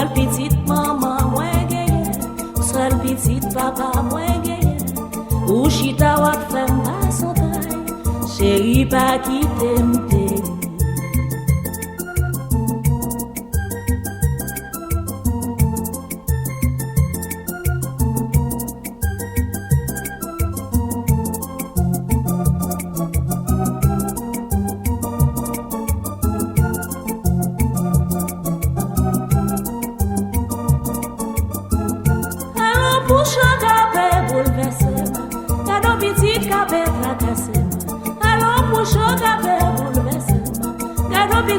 seul petite maman moins gagné, seul petite papa moins gagné. Ou chita wak fem pas son taille, chérie pas quitter m'te.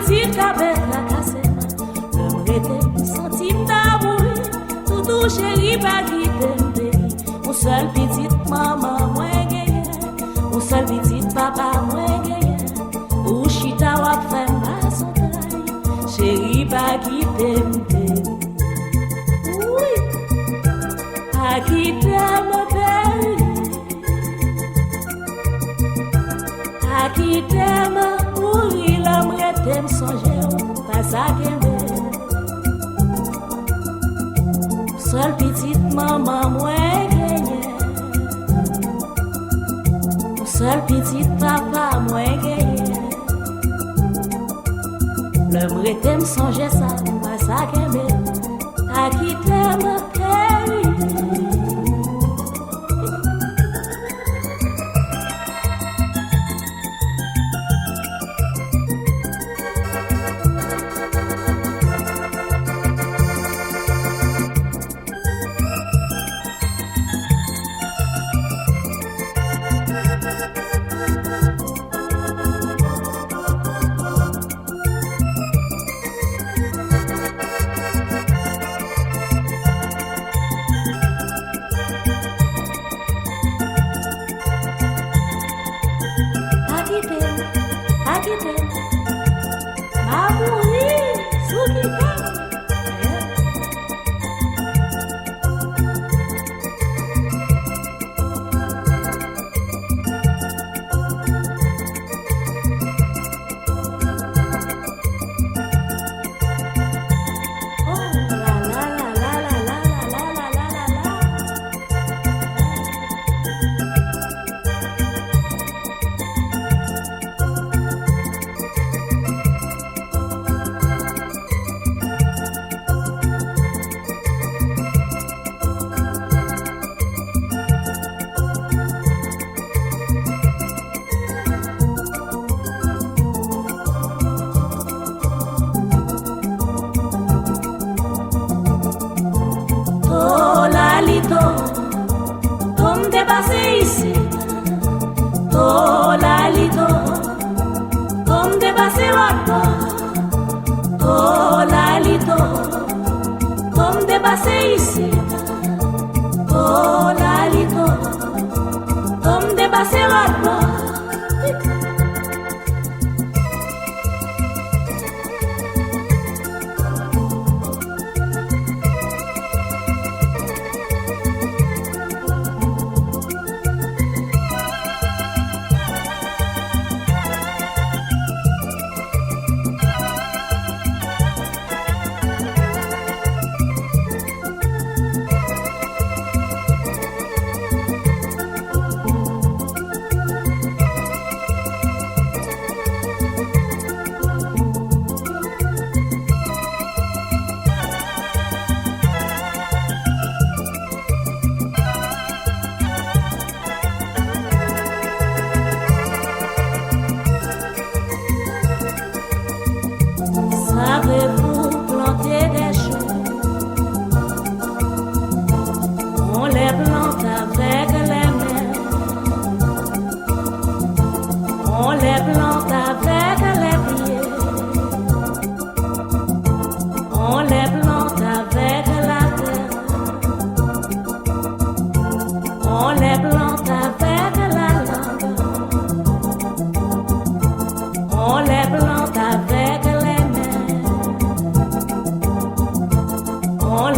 Petite cabette la casse, le m'rete centime d'amour, tout chéri pas quitter mon seul petite maman moins gagné, mon seul petite papa moins gagné, ou chita wak fem pas son taille, chéri pas quitter oui, pas quitter mon pays, pas quitter mon t'aimes songer, pas ça qu'aimer. Seule petite maman moins gagné, seule petite papa moins gagné. Le vrai t'aime songer ça, pas ça qu'aimer. À qui t'aime pays. On